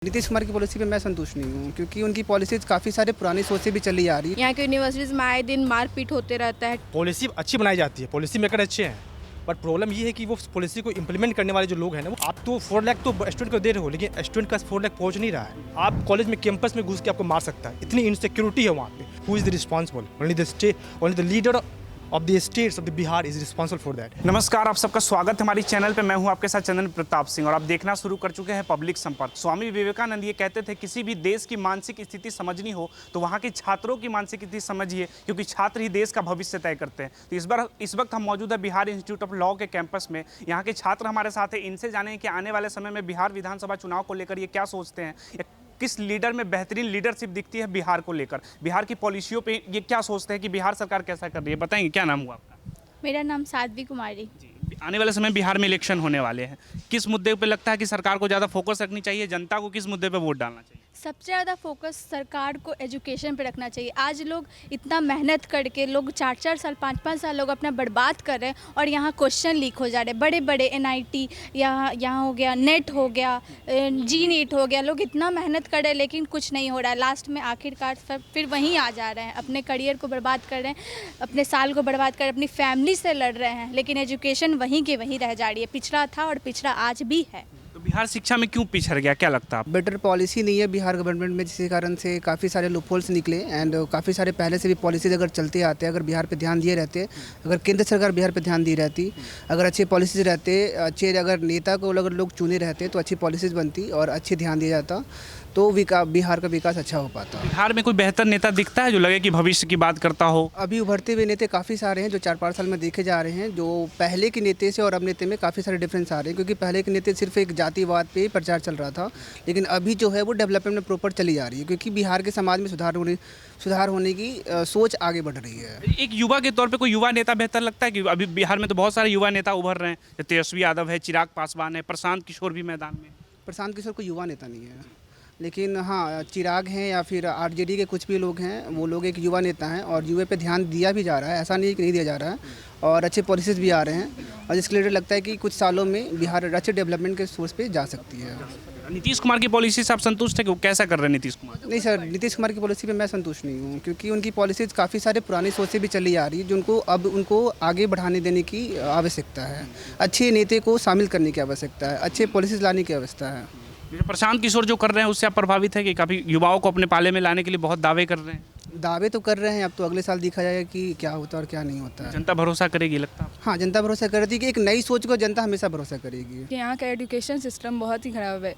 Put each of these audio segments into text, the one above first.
नीतीश कुमार की पॉलिसी पे मैं संतुष्ट नहीं हूँ क्योंकि उनकी पॉलिसीज काफ़ी सारे पुरानी सोच से भी चली आ रही है। यहाँ के यूनिवर्सिटीज़ में आए दिन मारपीट होते रहता है। पॉलिसी अच्छी बनाई जाती है, पॉलिसी मेकर अच्छे हैं, बट प्रॉब्लम ये है कि वो पॉलिसी को इम्प्लीमेंट करने वाले जो लोग हैं ना, आप तो 4 लाख तो स्टूडेंट को दे रहे हो, लेकिन स्टूडेंट का 4 लाख पहुंच नहीं रहा है। आप कॉलेज में कैंपस में घुस के आपको मार सकता है, इतनी इनसिक्योरिटी है वहाँ पे। Who is the responsible? Only the leader of the states of the Bihar is responsible for that. नमस्कार, आप सबका स्वागत है हमारी चैनल पे। मैं हूं आपके साथ चंदन प्रताप सिंह और आप देखना शुरू कर चुके हैं पब्लिक संपर्क। स्वामी विवेकानंद ये कहते थे, किसी भी देश की मानसिक स्थिति समझनी हो तो वहाँ के छात्रों की मानसिक स्थिति समझिए, क्योंकि छात्र ही देश का भविष्य तय करते हैं। तो इस वक्त हम मौजूद है बिहार इंस्टीट्यूट ऑफ लॉ के कैंपस में। यहाँ के छात्र हमारे साथ हैं, इनसे जाने कि आने वाले समय में बिहार विधानसभा चुनाव को लेकर ये क्या सोचते हैं, किस लीडर में बेहतरीन लीडरशिप दिखती है बिहार को लेकर, बिहार की पॉलिसियों पे ये क्या सोचते हैं कि बिहार सरकार कैसा कर रही है। बताएंगे, क्या नाम हुआ आपका? मेरा नाम साध्वी कुमारी। आने वाले समय बिहार में इलेक्शन होने वाले हैं, किस मुद्दे पे लगता है कि सरकार को ज़्यादा फोकस रखनी चाहिए, जनता को किस मुद्दे पे वोट डालना चाहिए? सबसे ज़्यादा फोकस सरकार को एजुकेशन पे रखना चाहिए। आज लोग इतना मेहनत करके लोग 4-4 साल 5-5 साल लोग अपना बर्बाद कर रहे हैं और यहाँ क्वेश्चन लीक हो जा रहे हैं। बड़े बड़े NIT यहाँ हो गया, नेट हो गया, जी नीट हो गया, लोग इतना मेहनत कर रहे हैं लेकिन कुछ नहीं हो रहा है। लास्ट में आखिरकार फिर वहीं आ जा रहे हैं, अपने करियर को बर्बाद कर रहे हैं, अपने साल को बर्बाद कर रहे हैं, अपनी फैमिली से लड़ रहे हैं, लेकिन एजुकेशन वहीं के वहीं रह जा रही है। पिछड़ा था और पिछड़ा आज भी है। तो बिहार शिक्षा में क्यों पिछड़ गया, क्या लगता है? बेटर पॉलिसी नहीं है बिहार गवर्नमेंट में, जिसके कारण से काफ़ी सारे लूपहोल्स निकले एंड काफ़ी सारे पहले से भी पॉलिसीज अगर चलते आते, अगर बिहार पे ध्यान दिए रहते, अगर केंद्र सरकार बिहार पे ध्यान दी रहती, अगर अच्छे पॉलिसीज रहते, अच्छे अगर नेता को अगर लोग चुने रहते तो अच्छी पॉलिसीज बनती और अच्छे ध्यान दिया जाता तो बिहार का विकास अच्छा हो पाता। बिहार में कोई बेहतर नेता दिखता है जो लगे कि भविष्य की बात करता हो? अभी उभरते हुए नेता काफ़ी सारे हैं जो 4-5 साल में देखे जा रहे हैं, जो पहले के नेता से और अब नेता में काफ़ी सारे डिफरेंस आ रहे हैं, क्योंकि पहले के नेता सिर्फ एक जातिवाद पे प्रचार चल रहा था, लेकिन अभी जो है वो डेवलपमेंट में प्रॉपर चली जा रही है, क्योंकि बिहार के समाज में सुधार होने की सोच आगे बढ़ रही है। एक युवा के तौर पे कोई युवा नेता बेहतर लगता है? कि अभी बिहार में तो बहुत सारे युवा नेता उभर रहे हैं, तेजस्वी यादव है, चिराग पासवान है, प्रशांत किशोर भी मैदान में। प्रशांत किशोर कोई युवा नेता नहीं है, लेकिन हाँ चिराग हैं या फिर RJD के कुछ भी लोग हैं, वो लोग एक युवा नेता हैं और युवा पे ध्यान दिया भी जा रहा है, ऐसा नहीं कि नहीं दिया जा रहा है, और अच्छे पॉलिसीज भी आ रहे हैं, और जिसके लिए लगता है कि कुछ सालों में बिहार अच्छे डेवलपमेंट के सोर्स पे जा सकती है। नीतीश कुमार की पॉलिसी से आप संतुष्ट है कि वो कैसा कर रहे हैं नीतीश कुमार? नहीं सर, नीतीश कुमार की पॉलिसी पे मैं संतुष्ट नहीं हूँ क्योंकि उनकी पॉलिसीज काफ़ी सारे पुरानी सोच से भी चली आ रही है, जिनको अब उनको आगे बढ़ाने देने की आवश्यकता है, अच्छे नेता को शामिल करने की आवश्यकता है, अच्छे पॉलिसीज लाने की आवश्यकता है। प्रशांत किशोर जो कर रहे हैं उससे आप प्रभावित है कि काफ़ी युवाओं को अपने पाले में लाने के लिए बहुत दावे कर रहे हैं? दावे तो कर रहे हैं, अब तो अगले साल देखा जाएगा कि क्या होता है और क्या नहीं होता है। जनता भरोसा करेगी लगता है? हाँ, जनता भरोसा करती है कि एक नई सोच को जनता हमेशा भरोसा करेगी। यहाँ का एजुकेशन सिस्टम बहुत ही ख़राब है।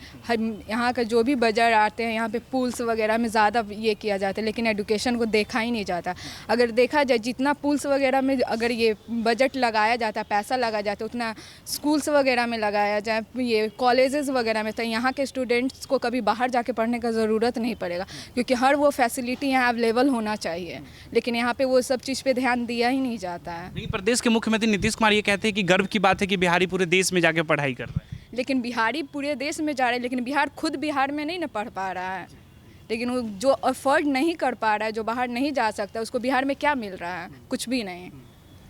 यहाँ का जो भी बजट आते हैं यहाँ पे पुल्स वगैरह में ज़्यादा ये किया जाता है, लेकिन एजुकेशन को देखा ही नहीं जाता। अगर देखा जाए जितना पुल्स वगैरह में अगर ये बजट लगाया जाता, पैसा लगाया जाता, उतना स्कूल्स वगैरह में लगाया जाए, ये कॉलेजेस वगैरह में, तो यहाँ के स्टूडेंट्स को कभी बाहर जाके पढ़ने का ज़रूरत नहीं पड़ेगा, क्योंकि हर वो फैसिलिटी यहाँ अवेलेबल होना चाहिए, लेकिन यहाँ पे वो सब चीज़ पे ध्यान दिया ही नहीं जाता है। लेकिन प्रदेश के मुख्यमंत्री नीतीश कुमार ये कहते हैं कि गर्व की बात है कि बिहारी पूरे देश में जाके पढ़ाई कर रहे हैं। लेकिन बिहारी पूरे देश में जा रहे हैं, लेकिन बिहार खुद बिहार में नहीं ना पढ़ पा रहा है, लेकिन वो जो अफोर्ड नहीं कर पा रहा है, जो बाहर नहीं जा सकता, उसको बिहार में क्या मिल रहा है? कुछ भी नहीं।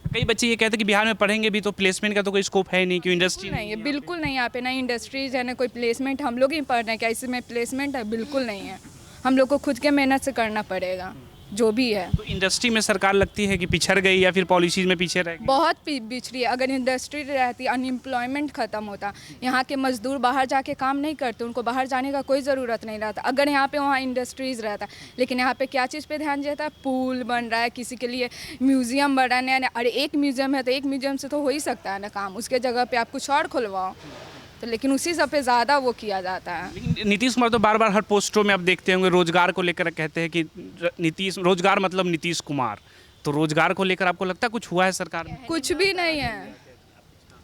कई बच्चे ये कहते हैं कि बिहार में पढ़ेंगे भी तो प्लेसमेंट का तो कोई स्कोप है नहीं, क्यों इंडस्ट्री नहीं है, बिल्कुल नहीं। यहाँ पे ना इंडस्ट्रीज है ना कोई प्लेसमेंट। हम लोग ही पढ़ रहे हैं, क्या इसमें प्लेसमेंट है? बिल्कुल नहीं है। हम लोग को खुद के मेहनत से करना पड़ेगा जो भी है। तो इंडस्ट्री में सरकार लगती है कि पिछड़ गई या फिर पॉलिसीज में पीछे रह गई? बहुत पिछड़ी है। अगर इंडस्ट्री रहती, अनएम्प्लॉयमेंट ख़त्म होता, यहाँ के मजदूर बाहर जाके काम नहीं करते, उनको बाहर जाने का कोई ज़रूरत नहीं रहता अगर यहाँ पे वहाँ इंडस्ट्रीज़ रहता। लेकिन यहाँ पे क्या चीज़ पे ध्यान देता है? पुल बन रहा है, किसी के लिए म्यूज़ियम बन रहा है नया। अरे एक म्यूज़ियम है तो एक म्यूज़ियम से तो हो ही सकता है ना काम, उसके जगह पर आप कुछ और खुलवाओ। तो लेकिन उसी सब पे ज़्यादा वो किया जाता है। लेकिन नीतीश कुमार तो बार बार हर पोस्टों में आप देखते होंगे रोजगार को लेकर कहते हैं कि नीतीश रोजगार मतलब नीतीश कुमार। तो रोजगार को लेकर आपको लगता है कुछ हुआ है सरकार में? कुछ भी नहीं है,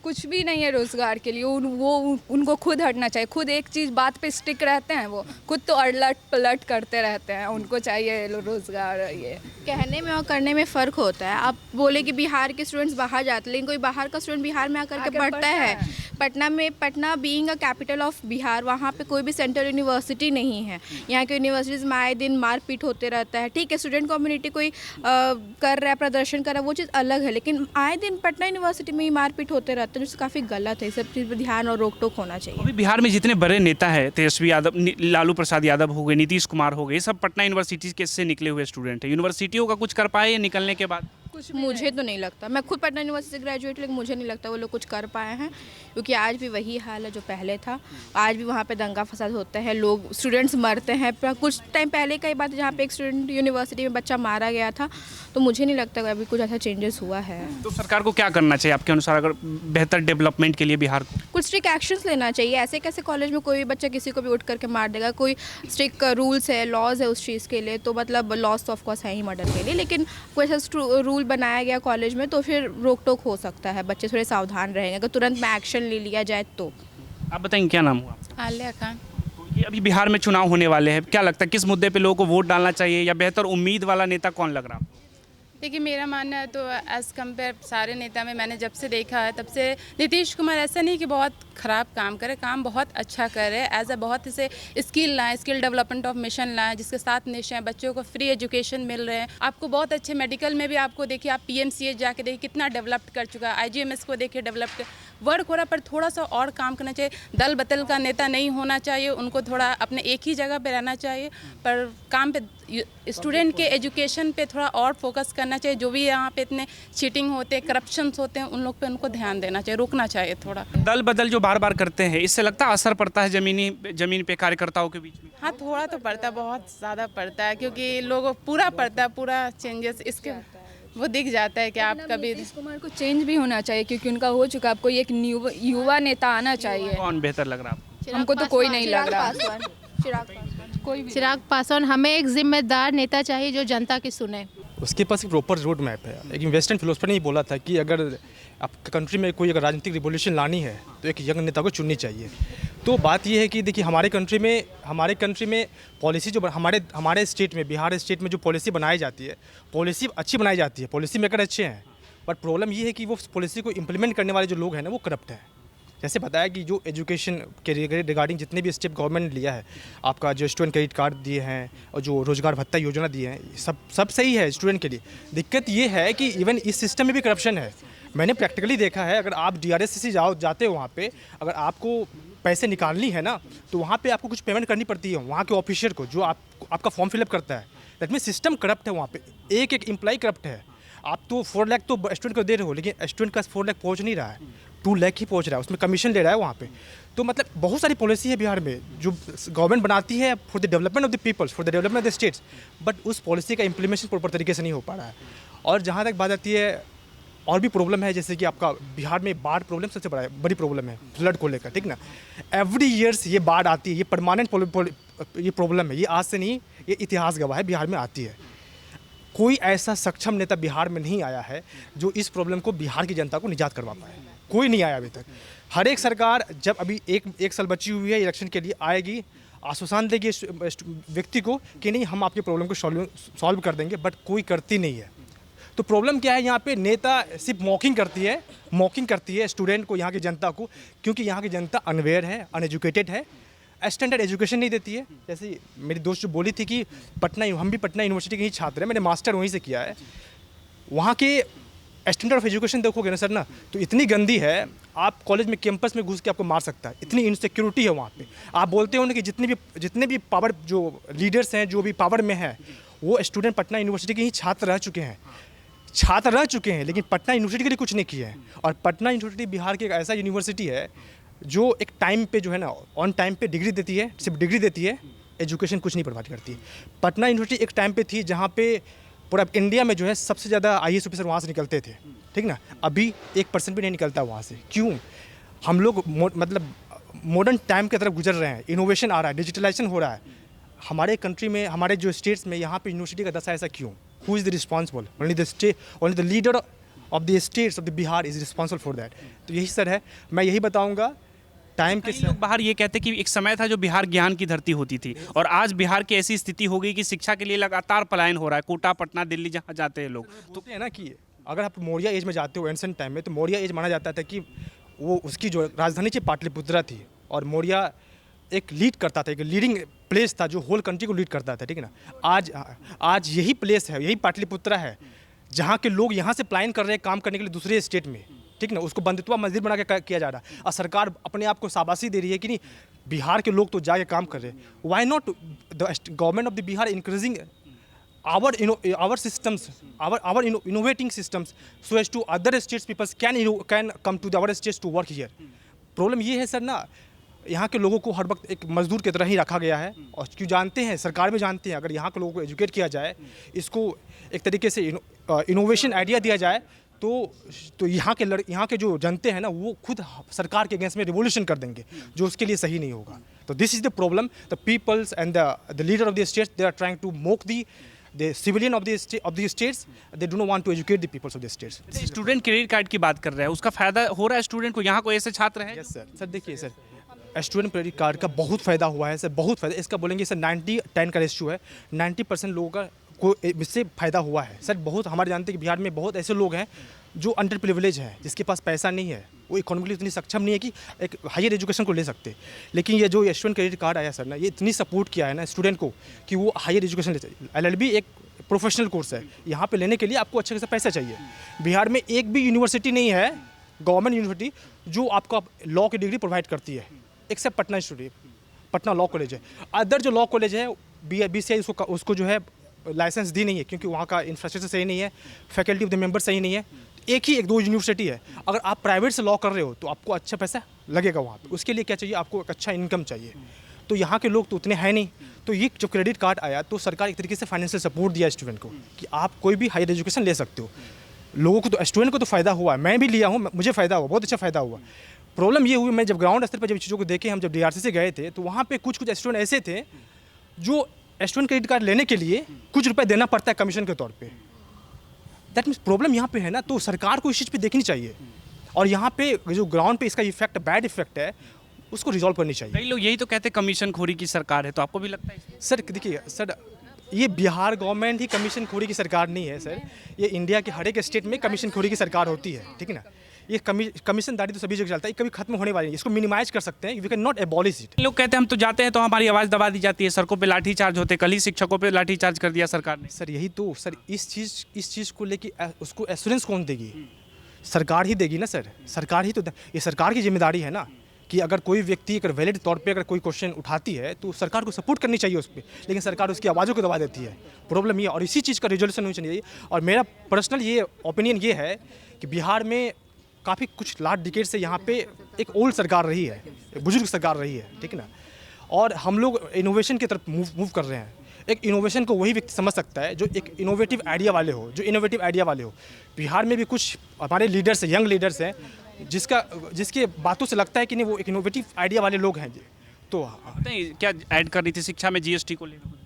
कुछ भी नहीं है रोज़गार के लिए। उनको खुद हटना चाहिए। खुद एक चीज़ बात पे स्टिक रहते हैं, वो खुद तो अड़लट पलट करते रहते हैं। उनको चाहिए रोज़गार। ये कहने में और करने में फ़र्क होता है। आप बोले कि बिहार के स्टूडेंट्स बाहर जाते हैं, लेकिन कोई बाहर का स्टूडेंट बिहार में आकर के पढ़ता है। Patna being a capital of Bihar, वहाँ पे कोई भी सेंट्रल यूनिवर्सिटी नहीं है। यहाँ के यूनिवर्सिटीज़ में आए दिन मारपीट होते रहता है। ठीक है, स्टूडेंट कम्युनिटी कोई कर रहा है, प्रदर्शन कर रहा है, वो चीज़ अलग है, लेकिन आए दिन पटना यूनिवर्सिटी में ही मारपीट होते रहता है। जाता है, जो काफ़ी गलत है। इस सब चीज़ पर ध्यान और रोक टोक होना चाहिए। अभी बिहार में जितने बड़े नेता हैं, तेजस्वी यादव, लालू प्रसाद यादव हो गए, नीतीश कुमार हो गए, ये सब पटना यूनिवर्सिटी के से निकले हुए स्टूडेंट हैं। यूनिवर्सिटियों का कुछ कर पाए ये निकलने के बाद? मुझे तो नहीं लगता। मैं खुद पटना यूनिवर्सिटी से ग्रेजुएट, लेकिन मुझे नहीं लगता वो लोग कुछ कर पाए हैं, क्योंकि आज भी वही हाल है जो पहले था। आज भी वहाँ पे दंगा फसाद होता है, लोग स्टूडेंट्स मरते हैं। कुछ टाइम पहले का ही बात है जहाँ पे एक स्टूडेंट यूनिवर्सिटी में बच्चा मारा गया था। तो मुझे नहीं लगता कि अभी कुछ ऐसा चेंजेस हुआ है। तो सरकार को क्या करना चाहिए आपके अनुसार, अगर बेहतर डेवलपमेंट के लिए बिहार को? कुछ स्ट्रिक्ट एक्शंस लेना चाहिए। ऐसे कैसे कॉलेज में कोई भी बच्चा किसी को भी उठ करके मार देगा? कोई स्ट्रिक्ट रूल्स है, लॉज है उस चीज़ के लिए। तो मतलब लॉज तो ऑफकोर्स है ही मर्डर के लिए, लेकिन कोई ऐसा रूल बनाया गया कॉलेज में तो फिर रोक टोक हो सकता है। बच्चे थोड़े सावधान रहेंगे अगर तुरंत में एक्शन ले लिया जाए तो। आप बताएंगे क्या नाम हुआ आपका? आलिया खान। ये अभी बिहार में चुनाव होने वाले हैं, क्या लगता है किस मुद्दे पे लोगों को वोट डालना चाहिए, या बेहतर उम्मीद वाला नेता कौन लग रहा है? देखिए, मेरा मानना है तो एज़ कम्पेयर सारे नेता में मैंने जब से देखा है तब से नीतीश कुमार ऐसा नहीं कि बहुत ख़राब काम करे, काम बहुत अच्छा करे। एज अ बहुत इसे स्किल लाएँ, स्किल डेवलपमेंट ऑफ मिशन लाएँ, जिसके साथ निश्चय बच्चों को फ्री एजुकेशन मिल रहे हैं। आपको बहुत अच्छे मेडिकल में भी आपको देखिए, आप PMCH जाके देखिए कितना डेवलप्ड कर चुका है। IGMS को देखिए डेवलप्ड वर्क हो रहा, पर थोड़ा सा और काम करना चाहिए। दल बदल का नेता नहीं होना चाहिए, उनको थोड़ा अपने एक ही जगह पे रहना चाहिए, पर काम पे स्टूडेंट के एजुकेशन पे थोड़ा और फोकस करना चाहिए। जो भी यहाँ पे इतने चीटिंग होते हैं, करप्शंस होते हैं, उन लोग पे उनको ध्यान देना चाहिए, रोकना चाहिए थोड़ा। दल बदल जो बार बार करते हैं, इससे लगता है असर पड़ता है जमीन पे कार्यकर्ताओं के बीच में? हाँ, थोड़ा तो पड़ता है, बहुत ज़्यादा पड़ता है, क्योंकि लोगों पूरा पड़ता है, पूरा चेंजेस इसके वो दिख जाता है कि आप कभी। नीतीश कुमार को चेंज भी होना चाहिए, क्योंकि उनका हो चुका। आपको एक युवा नेता आना चाहिए। कौन बेहतर लग रहा है आपको? हमको तो कोई नहीं लग रहा। चिराग पासवान। हमें एक जिम्मेदार नेता चाहिए जो जनता की सुने। उसके पास एक प्रॉपर रोड मैप है। एक वेस्टर्न फिलोसफर ने ही बोला था कि अगर आपके कंट्री में कोई अगर राजनीतिक रिवोल्यूशन लानी है तो एक यंग नेता को चुननी चाहिए। तो बात ये है कि देखिए, हमारे कंट्री में पॉलिसी जो हमारे स्टेट में, बिहार स्टेट में जो पॉलिसी बनाई जाती है, पॉलिसी अच्छी बनाई जाती है, पॉलिसी मेकर अच्छे हैं, बट प्रॉब्लम ये है कि वो पॉलिसी को इम्प्लीमेंट करने वाले जो लोग हैं ना, वो करप्ट हैं। जैसे बताया कि जो एजुकेशन के रिगार्डिंग जितने भी स्टेप गवर्नमेंट ने लिया है, आपका जो स्टूडेंट क्रेडिट कार्ड दिए हैं और जो रोजगार भत्ता योजना दिए हैं, सब सही है स्टूडेंट के लिए। दिक्कत ये है कि इवन इस सिस्टम में भी करप्शन है। मैंने प्रैक्टिकली देखा है, अगर आप DRSCC जाते हो वहाँ पे, अगर आपको पैसे निकालनी है ना, तो वहाँ पे आपको कुछ पेमेंट करनी पड़ती है वहाँ के ऑफिसर को, जो आपका फॉर्म फिलअप करता है। दैट मीन सिस्टम करप्ट है वहाँ पे, एक एम्प्लॉय करप्ट है। आप तो 4 लाख तो स्टूडेंट को दे रहे हो, लेकिन स्टूडेंट का 4 लाख पहुँच नहीं रहा है, 2 लाख ही पहुँच रहा है, उसमें कमीशन ले रहा है वहाँ पे। तो मतलब बहुत सारी पॉलिसी है बिहार में जो गवर्नमेंट बनाती है for the development of the peoples, for the development of the states, but उस पॉलिसी का इम्प्लीमेंटेशन प्रॉपर तरीके से नहीं हो पा रहा है। और जहाँ तक बात आती है, और भी प्रॉब्लम है, जैसे कि आपका बिहार में बाढ़ प्रॉब्लम सबसे बड़ी प्रॉब्लम है, फ्लड को लेकर, ठीक ना। एवरी ईयर्स ये बाढ़ आती है, ये परमानेंट ये प्रॉब्लम है, ये आज से नहीं, ये इतिहास गवाह है, बिहार में आती है। कोई ऐसा सक्षम नेता बिहार में नहीं आया है जो इस प्रॉब्लम को बिहार की जनता को निजात करवा पाए। कोई नहीं आया अभी तक। हर एक सरकार जब अभी एक साल बची हुई है इलेक्शन के लिए, आएगी, आश्वासन देगी व्यक्ति को कि नहीं हम आपके प्रॉब्लम को सॉल्व कर देंगे, बट कोई करती नहीं है। तो प्रॉब्लम क्या है, यहाँ पे नेता सिर्फ मॉकिंग करती है स्टूडेंट को, यहाँ की जनता को, क्योंकि यहाँ की जनता अनवेयर है, अनएजुकेटेड है, स्टैंडर्ड एजुकेशन नहीं देती है। जैसे मेरी दोस्त जो बोली थी कि हम भी पटना यूनिवर्सिटी के ही छात्र हैं, मैंने मास्टर वहीं से किया है। वहाँ के स्टैंडर्ड ऑफ एजुकेशन देखोगे ना सर ना, तो इतनी गंदी है, आप कॉलेज में कैंपस में घुस के आपको मार सकता है, इतनी इनसिक्योरिटी है वहाँ पे। आप बोलते हो ना कि जितने भी पावर जो लीडर्स हैं, जो भी पावर में है, वो स्टूडेंट पटना यूनिवर्सिटी के ही छात्र रह चुके हैं, लेकिन पटना यूनिवर्सिटी के लिए कुछ नहीं किए हैं। और पटना यूनिवर्सिटी बिहार की एक ऐसा यूनिवर्सिटी है जो एक टाइम पे जो है ना, ऑन टाइम पे डिग्री देती है, सिर्फ डिग्री देती है, एजुकेशन कुछ नहीं प्रोवाइड करती है। पटना यूनिवर्सिटी एक टाइम पे थी जहाँ पे पूरा इंडिया में जो है सबसे ज़्यादा IAS ऑफिसर वहाँ से निकलते थे, ठीक ना। अभी 1% भी नहीं निकलता वहाँ से। क्यों? हम लोग मतलब मॉडर्न टाइम की तरफ गुजर रहे हैं, इनोवेशन आ रहा है, डिजिटलाइजेशन हो रहा है हमारे कंट्री में, हमारे जो स्टेट्स में। यहाँ पे यूनिवर्सिटी का दशा ऐसा क्यों? Who is the responsible? Only the leader of the states of the Bihar is responsible for that. तो यही सर है, मैं यही बताऊँगा। टाइम के लोग बाहर ये कहते कि एक समय था जो बिहार ज्ञान की धरती होती थी, और आज बिहार की ऐसी स्थिति हो गई कि शिक्षा के लिए लगातार पलायन हो रहा है। कोटा, पटना, दिल्ली जहाँ जाते हैं लोग, तो है ना कि अगर आप मौर्य एज में जाते हो, एंसेंट टाइम में, तो मौर्य एज माना जाता था कि वो उसकी जो राजधानी थी पाटलिपुत्रा थी, और मौर्य एक लीड करता था, एक लीडिंग प्लेस था जो होल कंट्री को लीड करता था, ठीक है ना। आज यही प्लेस है, यही पाटलिपुत्रा है, जहाँ के लोग यहाँ से प्लान कर रहे हैं काम करने के लिए दूसरे स्टेट में, ठीक ना, उसको बंधुत्वा मंदिर बना के किया जा रहा है। और सरकार अपने आप को शाबाशी दे रही है कि नहीं, बिहार के लोग तो जाके काम कर रहे हैं, why not the government of the Bihar increasing our systems, our innovating systems, so as to other states people can come to our states to work here. Problem ये है सर ना, यहाँ के लोगों को हर वक्त एक मजदूर की तरह ही रखा गया है। और क्यों जानते हैं, सरकार भी जानते हैं, अगर यहाँ के लोगों को एजुकेट किया जाए, इसको एक तरीके से इनोवेशन आइडिया दिया जाए, तो यहाँ के जो जनते हैं ना, वो खुद सरकार के अगेंस्ट में रिवोल्यूशन कर देंगे, जो उसके लिए सही नहीं होगा। तो this is the problem, the peoples and the leader of the states, they are trying to mock the civilian of the states, they do not want to educate the peoples of the states. Student credit card की बात कर रहे हैं, उसका फायदा हो रहा है स्टूडेंट को? यहाँ कोई ऐसे छात्र हैं? यस सर देखिए सर, स्टूडेंट क्रेडिट कार्ड का बहुत फ़ायदा हुआ है सर, बहुत फ़ायदा। इसका बोलेंगे सर 90-10 का रेशियो है, 90% लोगों का को इससे फ़ायदा हुआ है सर। बहुत हमारे जानते हैं कि बिहार में बहुत ऐसे लोग हैं जो अंडर प्रिविलेज हैं, जिसके पास पैसा नहीं है, वो इकोनॉमिकली इतनी सक्षम नहीं है कि एक हायर एजुकेशन को ले सकते। लेकिन ये जो स्टूडेंट क्रेडिट कार्ड आया सर ना, ये इतनी सपोर्ट किया है ना स्टूडेंट को कि वो हायर एजुकेशन ले चाहिए। LLB एक प्रोफेशनल कोर्स है, यहाँ पे लेने के लिए आपको अच्छे से पैसा चाहिए। बिहार में एक भी यूनिवर्सिटी नहीं है, गवर्नमेंट यूनिवर्सिटी, जो आपको लॉ की डिग्री प्रोवाइड करती है, except Patna institute, Patna law college है। अदर जो लॉ कॉलेज है, BCI उसको जो है लाइसेंस दी नहीं है, क्योंकि वहाँ का इंफ्रास्ट्रक्चर सही नहीं है, फैकल्टी ऑफ द मेंबर सही नहीं है। एक दो यूनिवर्सिटी है। अगर आप प्राइवेट से लॉ कर रहे हो तो आपको अच्छा पैसा लगेगा वहाँ पे। उसके लिए क्या चाहिए, आपको एक अच्छा इनकम चाहिए। तो यहाँ के लोग तो उतने हैं नहीं। तो ये जो क्रेडिट कार्ड आया, तो सरकार एक तरीके से फाइनेंशियल सपोर्ट दिया स्टूडेंट को कि आप कोई भी हायर एजुकेशन ले सकते हो। लोगों को तो, स्टूडेंट को तो फ़ायदा हुआ है, मैं भी लिया हूँ, मुझे फ़ायदा हुआ, बहुत अच्छा फ़ायदा हुआ। प्रॉब्लम ये हुई, मैं जब ग्राउंड स्तर पर जब चीज़ों को देखे, हम जब DRC से गए थे, तो वहाँ पे कुछ स्टूडेंट ऐसे थे जो स्टूडेंट क्रेडिट कार्ड लेने के लिए कुछ रुपये देना पड़ता है कमीशन के तौर पर। दैट मीन्स प्रॉब्लम यहाँ पे है ना, तो सरकार को इस चीज़ पे देखनी चाहिए। और यहाँ पे जो ग्राउंड पे इसका इफेक्ट, बैड इफेक्ट है, उसको रिजॉल्व करनी चाहिए। कई लोग यही तो कहते हैं कमीशन खोरी की सरकार है, तो आपको भी लगता है? सर देखिए सर, ये बिहार गवर्नमेंट ही कमीशन खोरी की सरकार नहीं है सर, ये इंडिया के हर एक स्टेट में कमीशन खोरी की सरकार होती है, ठीक है ना। ये कमीशनदारी तो सभी जगह चलता है, कभी खत्म होने वाली नहीं, इसको मिनिमाइज कर सकते हैं, we can not abolish it. लोग कहते हैं हम तो जाते हैं तो हमारी आवाज़ दबा दी जाती है, सड़कों पे लाठीचार्ज होते, कल ही शिक्षकों पे लाठीचार्ज कर दिया सरकार ने। सर यही तो सर, इस चीज़ को लेके उसको एश्योरेंस कौन देगी? सरकार ही देगी ना सर, सरकार ही तो, ये सरकार की जिम्मेदारी है ना कि अगर कोई व्यक्ति अगर वैलिड तौर पे अगर कोई क्वेश्चन उठाती है तो सरकार को सपोर्ट करनी चाहिए उस पर, लेकिन सरकार उसकी आवाज़ों को दबा देती है। प्रॉब्लम ये, और इसी चीज़ का रिजोल्यूशन होना चाहिए। और मेरा पर्सनल ये ओपिनियन ये है कि बिहार में काफ़ी कुछ लास्ट डिकेड से यहाँ पे एक ओल्ड सरकार रही है, एक बुजुर्ग सरकार रही है, ठीक है ना। और हम लोग इनोवेशन की तरफ मूव कर रहे हैं। एक इनोवेशन को वही व्यक्ति समझ सकता है जो एक इनोवेटिव आइडिया वाले हो, बिहार में भी कुछ हमारे लीडर्स हैं, यंग लीडर्स हैं, जिसके बातों से लगता है कि नहीं वो एक इनोवेटिव आइडिया वाले लोग हैं। तो क्या ऐड कर रही थी शिक्षा में GST को लेकर?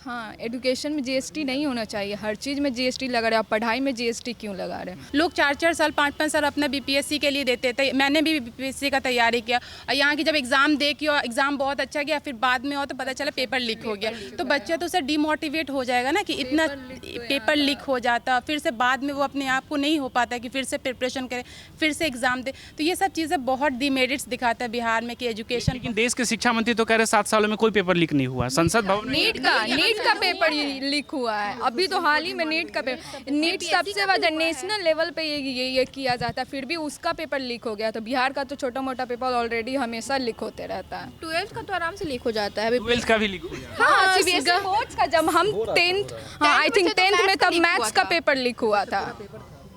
हाँ, एजुकेशन में GST नहीं होना चाहिए, हर चीज़ में GST लगा रहे हैं। आप पढ़ाई में GST क्यों लगा रहे हैं? लोग 4-4 साल 5-5 साल अपना BPSC के लिए देते थे। मैंने भी BPSC का तैयारी किया और यहाँ की जब एग्ज़ाम दे के और एग्ज़ाम बहुत अच्छा गया, फिर बाद में हो तो पता चला पेपर लीक हो गया, तो बच्चा तो सर डिमोटिवेट हो जाएगा ना कि इतना पेपर लीक हो जाता, फिर से बाद में वो अपने आप को नहीं हो पाता कि फिर से प्रिपरेशन करे, फिर से एग्ज़ाम दे। तो ये सब चीज़ें बहुत डिमेरिट्स दिखाता है बिहार में कि एजुकेशन। लेकिन देश के शिक्षा मंत्री तो कह रहे 7 सालों में कोई पेपर लीक नहीं हुआ। संसद भवन नीट का पेपर लीक हुआ है अभी तो हाल ही में। नीट सबसे बड़ा नेशनल लेवल पे ये किया जाता है, फिर भी उसका पेपर लीक हो गया। तो बिहार का तो छोटा मोटा पेपर ऑलरेडी हमेशा लीक होते रहता है। 12th का तो आराम से लीक हो जाता है। 12th का भी लीक हो गया। हाँ, CBSE बोर्ड्स का जब हम 10th, आई थिंक 10th में तब मैथ्स का पेपर लीक हुआ था।